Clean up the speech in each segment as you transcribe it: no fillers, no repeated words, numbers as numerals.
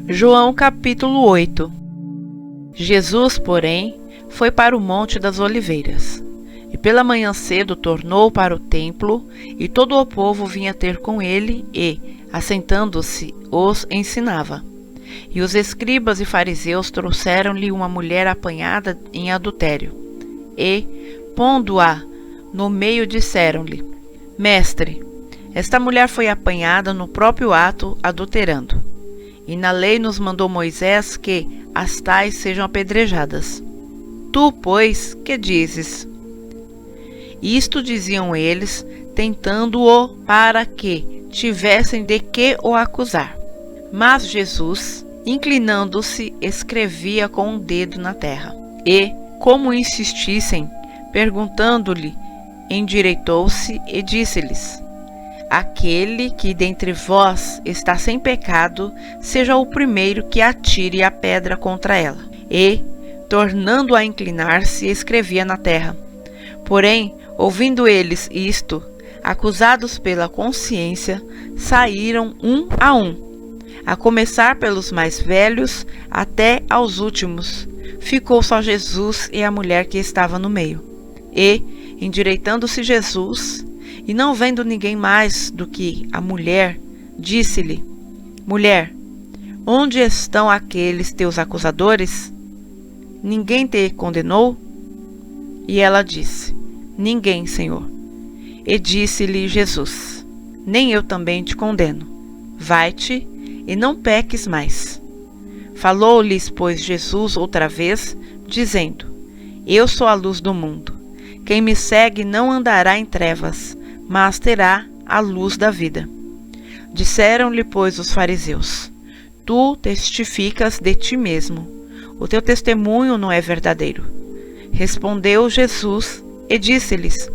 João capítulo 8. Jesus, porém, foi para o Monte das Oliveiras, e pela manhã cedo tornou para o templo, e todo o povo vinha ter com ele, e, assentando-se, os ensinava. E os escribas e fariseus trouxeram-lhe uma mulher apanhada em adultério, e, pondo-a no meio, disseram-lhe: Mestre, esta mulher foi apanhada no próprio ato adulterando. E na lei nos mandou Moisés que as tais sejam apedrejadas. Tu, pois, que dizes? Isto diziam eles, tentando-o para que tivessem de que o acusar. Mas Jesus, inclinando-se, escrevia com um dedo na terra. E, como insistissem, perguntando-lhe, endireitou-se e disse-lhes: Aquele que dentre vós está sem pecado, seja o primeiro que atire a pedra contra ela. E, tornando a inclinar-se, escrevia na terra. Porém, ouvindo eles isto, acusados pela consciência, saíram um, a começar pelos mais velhos até aos últimos. Ficou só Jesus e a mulher que estava no meio. E, endireitando-se Jesus, e não vendo ninguém mais do que a mulher, disse-lhe: Mulher, onde estão aqueles teus acusadores? Ninguém te condenou? E ela disse: Ninguém, Senhor. E disse-lhe Jesus: Nem eu também te condeno. Vai-te e não peques mais. Falou-lhes, pois, Jesus outra vez, dizendo: Eu sou a luz do mundo. Quem me segue não andará em trevas, mas terá a luz da vida. Disseram-lhe, pois, os fariseus: Tu testificas de ti mesmo. O teu testemunho não é verdadeiro. Respondeu Jesus e disse-lhes: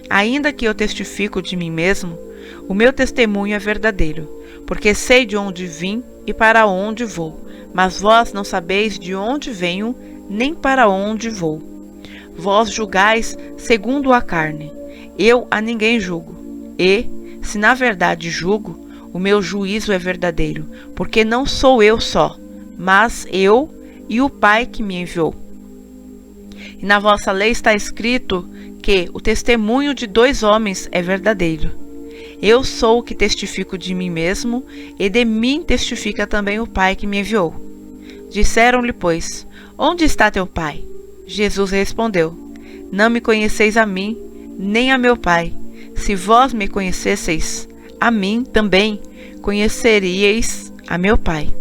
Ainda que eu testifico de mim mesmo, o meu testemunho é verdadeiro, porque sei de onde vim e para onde vou, mas vós não sabeis de onde venho, nem para onde vou. Vós julgais segundo a carne. Eu a ninguém julgo. E, se na verdade julgo, o meu juízo é verdadeiro, porque não sou eu só, mas eu e o Pai que me enviou. E na vossa lei está escrito que o testemunho de 2 homens é verdadeiro. Eu sou o que testifico de mim mesmo, e de mim testifica também o Pai que me enviou. Disseram-lhe, pois: Onde está teu Pai? Jesus respondeu: Não me conheceis a mim, nem a meu Pai. Se vós me conhecesseis, a mim também conheceríeis a meu Pai.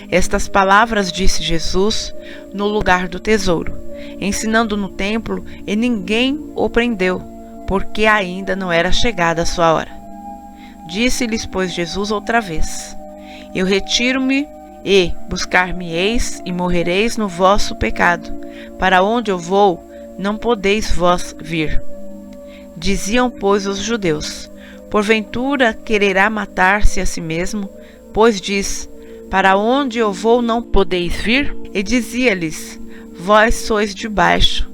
Estas palavras disse Jesus no lugar do tesouro, ensinando no templo, e ninguém o prendeu, porque ainda não era chegada a sua hora. Disse-lhes, pois, Jesus outra vez: Eu retiro-me, e buscar-me-eis e morrereis no vosso pecado. Para onde eu vou, não podeis vós vir. Diziam, pois, os judeus: Porventura quererá matar-se a si mesmo? Pois diz: Para onde eu vou, não podeis vir? E dizia-lhes: Vós sois de baixo,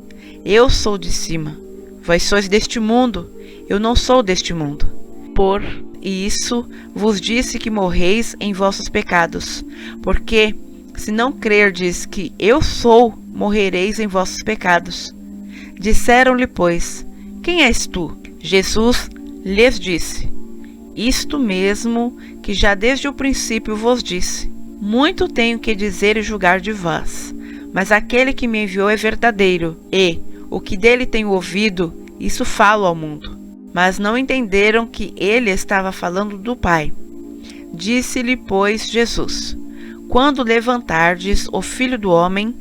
eu sou de cima. Vós sois deste mundo, eu não sou deste mundo. Por isso vos disse que morreis em vossos pecados, porque, se não crerdes que eu sou, morrereis em vossos pecados. Disseram-lhe, pois: Quem és tu? Jesus lhes disse: Isto mesmo que já desde o princípio vos disse. Muito tenho que dizer e julgar de vós, mas aquele que me enviou é verdadeiro, e o que dele tenho ouvido, isso falo ao mundo. Mas não entenderam que ele estava falando do Pai. Disse-lhe, pois, Jesus: Quando levantardes o Filho do Homem,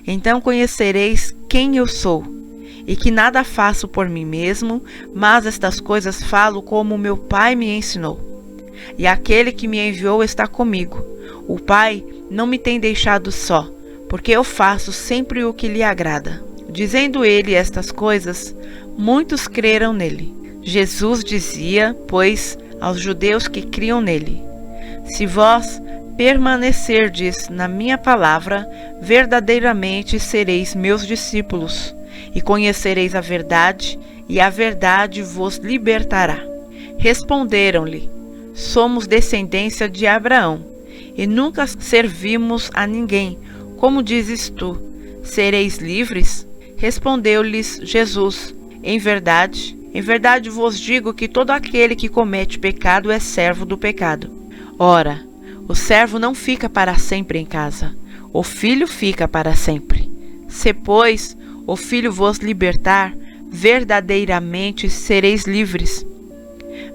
então conhecereis quem eu sou, e que nada faço por mim mesmo, mas estas coisas falo como meu Pai me ensinou. E aquele que me enviou está comigo. O Pai não me tem deixado só, porque eu faço sempre o que lhe agrada. Dizendo ele estas coisas, muitos creram nele. Jesus dizia, pois, aos judeus que criam nele: Se vós permanecerdes na minha palavra, verdadeiramente sereis meus discípulos, e conhecereis a verdade, e a verdade vos libertará. Responderam-lhe: Somos descendência de Abraão, e nunca servimos a ninguém. Como dizes tu, sereis livres? Respondeu-lhes Jesus: em verdade vos digo que todo aquele que comete pecado é servo do pecado. Ora, o servo não fica para sempre em casa, o filho fica para sempre. Se, pois, o filho vos libertar, verdadeiramente sereis livres.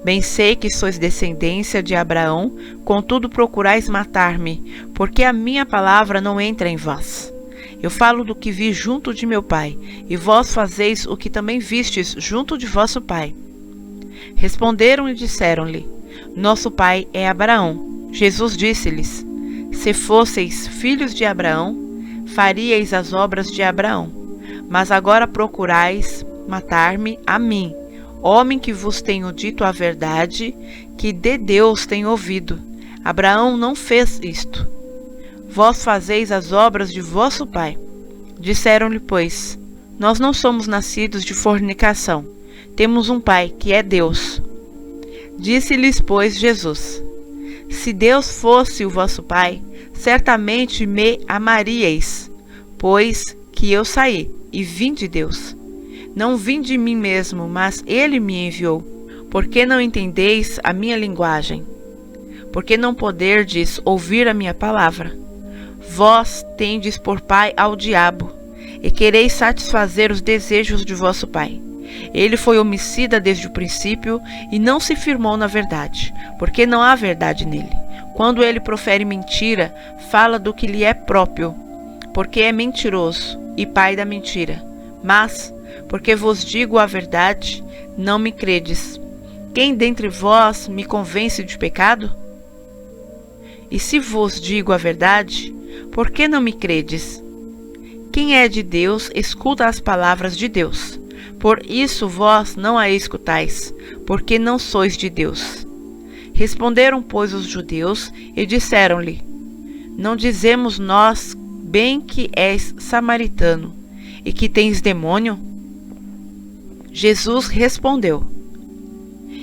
Bem sei que sois descendência de Abraão, contudo procurais matar-me, porque a minha palavra não entra em vós. Eu falo do que vi junto de meu pai, e vós fazeis o que também vistes junto de vosso pai. Responderam e disseram-lhe: nosso pai é Abraão. Jesus disse-lhes: se fosseis filhos de Abraão, faríeis as obras de Abraão. Mas agora procurais matar-me a mim, homem que vos tenho dito a verdade, que de Deus tenho ouvido. Abraão não fez isto. Vós fazeis as obras de vosso pai. Disseram-lhe, pois: nós não somos nascidos de fornicação. Temos um pai, que é Deus. Disse-lhes, pois, Jesus: se Deus fosse o vosso pai, certamente me amaríeis, pois que eu saí e vim de Deus. Não vim de mim mesmo, mas ele me enviou. Por que não entendeis a minha linguagem? Por que não poderdes ouvir a minha palavra? Vós tendes por pai ao diabo, e quereis satisfazer os desejos de vosso pai. Ele foi homicida desde o princípio e não se firmou na verdade, porque não há verdade nele. Quando ele profere mentira, fala do que lhe é próprio, porque é mentiroso e pai da mentira. Mas, porque vos digo a verdade, não me credes. Quem dentre vós me convence de pecado? E se vos digo a verdade, por que não me credes? Quem é de Deus, escuta as palavras de Deus. Por isso vós não a escutais, porque não sois de Deus. Responderam, pois, os judeus e disseram-lhe: não dizemos nós bem que és samaritano e que tens demônio? Jesus respondeu: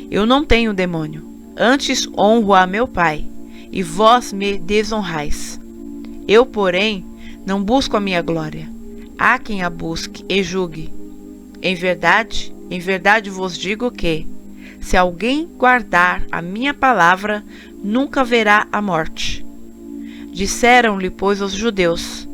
eu não tenho demônio, antes honro a meu Pai, e vós me desonrais. Eu, porém, não busco a minha glória. Há quem a busque e julgue. Em verdade vos digo que, se alguém guardar a minha palavra, nunca verá a morte. Disseram-lhe, pois, os judeus: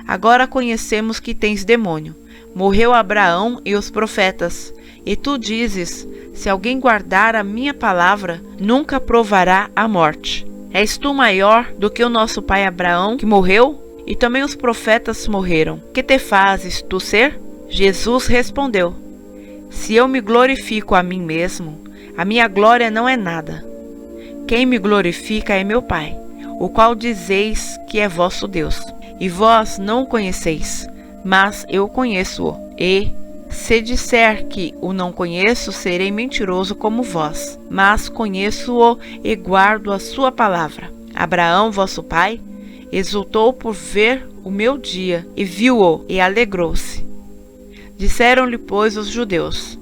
agora conhecemos que tens demônio. Morreu Abraão e os profetas, e tu dizes: se alguém guardar a minha palavra, nunca provará a morte. És tu maior do que o nosso pai Abraão, que morreu? E também os profetas morreram. Que te fazes tu ser? Jesus respondeu: se eu me glorifico a mim mesmo, a minha glória não é nada. Quem me glorifica é meu Pai, o qual dizeis que é vosso Deus. E vós não o conheceis, mas eu conheço-o. E, se disser que o não conheço, serei mentiroso como vós. Mas conheço-o e guardo a sua palavra. Abraão, vosso pai, exultou por ver o meu dia, e viu-o, e alegrou-se. Disseram-lhe, pois, os judeus: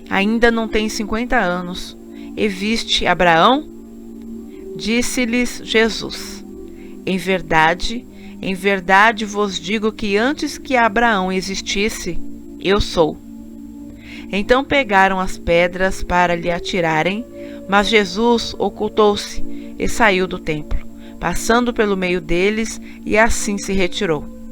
ainda não tens 50 anos, e viste Abraão? Disse-lhes Jesus: em verdade vos digo que antes que Abraão existisse, eu sou. Então pegaram as pedras para lhe atirarem, mas Jesus ocultou-se e saiu do templo, passando pelo meio deles, e assim se retirou.